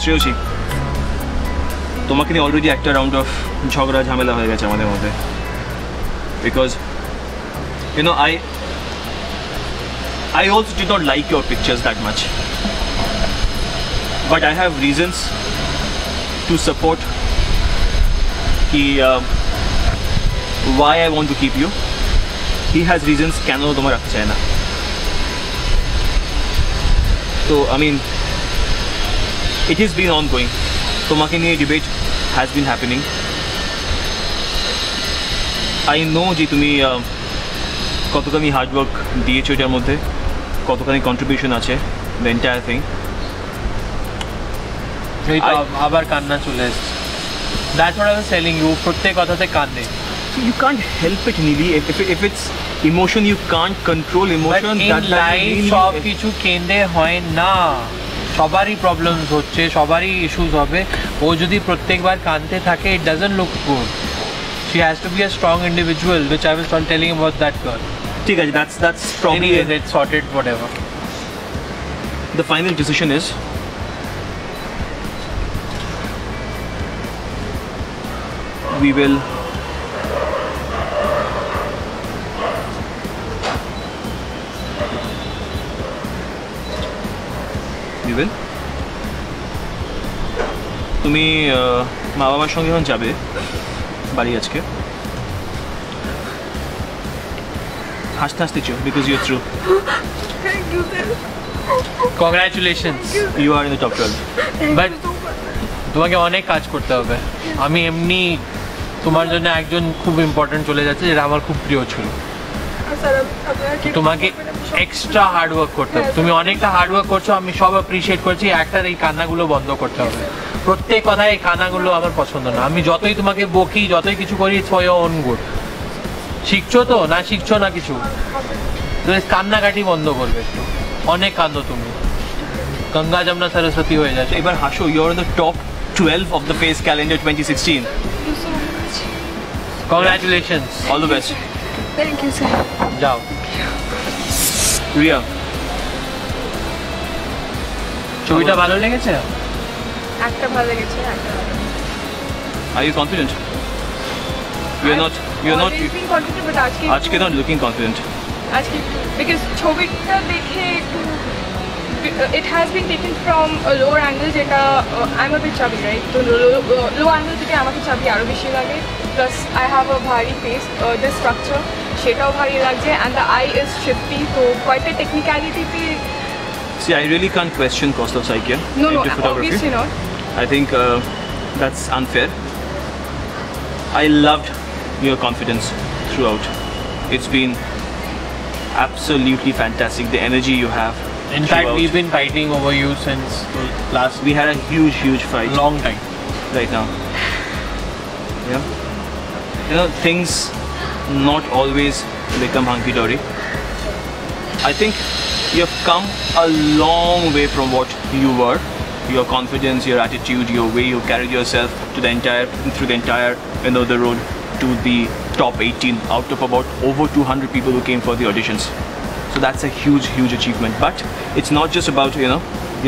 শ্রেয়সী, তোমাকে নিয়ে অলরেডি একটা রাউন্ড অফ ঝগড়া ঝামেলা হয়ে গেছে আমাদের মধ্যে, because I also did not like your pictures that much, but I have reasons to support why I want to keep you. He has reasons কেন তোমার রাখতে চায় না। So I mean, it has been ongoing. তোমাকে নিয়ে debate has been happening. I know যে তুমি কতখানি হার্ড ওয়ার্ক দিয়েছো এটার মধ্যে, কতখানি কন্ট্রিবিউশন আছে the entire thing. আবার কান্না চলে এসেছে। That's what I was telling you, প্রত্যেক কথাতে কাঁদে। You can't help it, Nili. If it's emotion, you can't control emotion. But in life সব কিছু কেঁদে হয় না, সবারই প্রবলেমস হচ্ছে, সবারই ইস্যুস হবে। ও যদি প্রত্যেকবার কাঁদতে থাকে, it doesn't look good. She has to be a strong individual, which I was telling about that girl. ঠিক আছে, that's probably anyways, it's sorted, whatever. The final decision is we will তুমি মা বাবার সঙ্গে যখন যাবে বাড়ি আজকে, হাসতে হাসতে চো, because you are through. Congratulations, you are in the top 12. But তোমাকে অনেক কাজ করতে হবে। আমি এমনি তোমার জন্য একজন খুব ইম্পর্টেন্ট চলে যাচ্ছে, যেটা আমার খুব প্রিয় ছিল। তোমাকে এক্সট্রা হার্ড ওয়ার্ক করতে হবে। তুমি অনেকটা হার্ড ওয়ার্ক করছো, আমি সব অ্যাপ্রিশিয়েট করছি। একটার এই কান্নাগুলো বন্ধ করতে হবে। প্রত্যেক কথায় এই কান্নাগুলো আমার পছন্দ না। আমি যতই তোমাকে বকি, যতই কিছু করি, it's for your own good. শিখছো তো না, শিখছো না কিছু, কান্নাকাটি বন্ধ করবে একটু। অনেক কান্দো তুমি, গঙ্গা যমুনা সরস্বতী হয়ে যাচ্ছে। এবার হাসো, you are in the top 12 of the Face Calendar 2016. Congratulations, all the best. Thank you sir. যাও। রিয়া, ছবিটা ভালো লেগেছে? একটা ভালো লেগেছে, একটা ভালো। Are you confident? You are not being confident, but আজকে not looking confident. আজকে because ছবিটা দেখে একটু it has been taken from a lower angle, যেটা I'm a bit chubby, right? তো low angle থেকে আমাকে chubby আরো বেশি লাগে, plus I have a bhari face, this structure সেটাও ভারী লাগছে, and the eye is shifty, so quite a technicality pe. See, I really can't question cost of Psyche No, photography. obviously not. I think that's unfair. I loved your confidence throughout. It's been absolutely fantastic, the energy you have. In fact, we've been fighting over you since last. We had a huge fight. Long time. Right now. Yeah. You know, things not always become hunky-dory. I think you have come a long way from what you were. Your confidence, your attitude, your way you carried yourself through the entire the road to the top 18 out of about over 200 people who came for the auditions. So that's a huge achievement. But it's not just about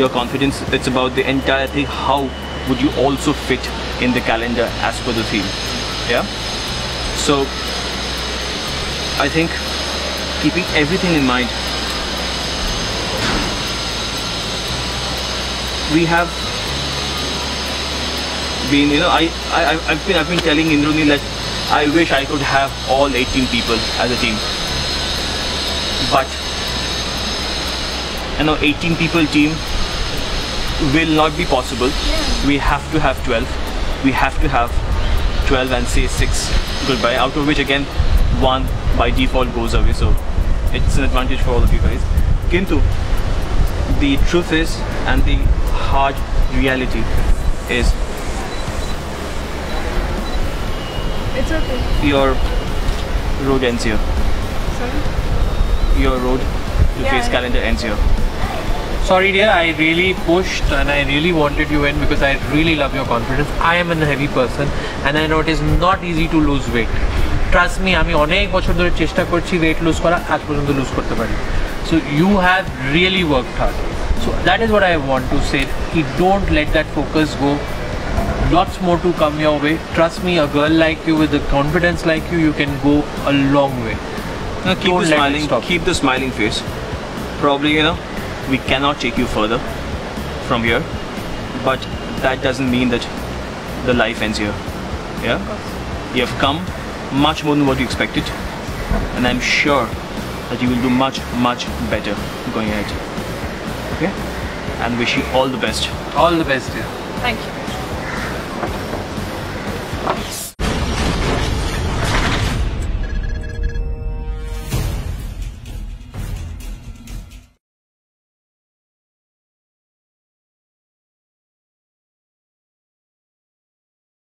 your confidence, it's about the entire thing. How would you also fit in the calendar as per the theme? Yeah. So I think keeping everything in mind, we have been, I've been telling Indranil that I wish I could have all 18 people as a team, but 18 people team will not be possible. We have to have 12. We have to have 12 and say 6 goodbye, out of which again 1 by default goes away, so it's an advantage for all of you guys. Kintu, the truth is, and the hard reality is, It's okay. your road ends here. Sorry? Your road to Yeah, Face Calendar ends here. Sorry dear, I really pushed and I really wanted you in because I really love your confidence. I am a heavy person and I know it is not easy to lose weight. Trust me, আমি অনেক বছর ধরে চেষ্টা করছি weight lose করা, আজ পর্যন্ত lose করতে পারি. So you have really worked hard. So So that is what I want to say. Don't let that focus go. Lots more to come your way. Trust me, a girl like you with the confidence like you can go a long way. Now keep Don't the let it smiling, stop. keep the smiling face. Probably, we cannot take you further from here, but that doesn't mean that the life ends here. Yeah, you have come much more than what you expected, and I'm sure that you will do much better going ahead. Okay, and wish you all the best. All the best, dear. Thank you.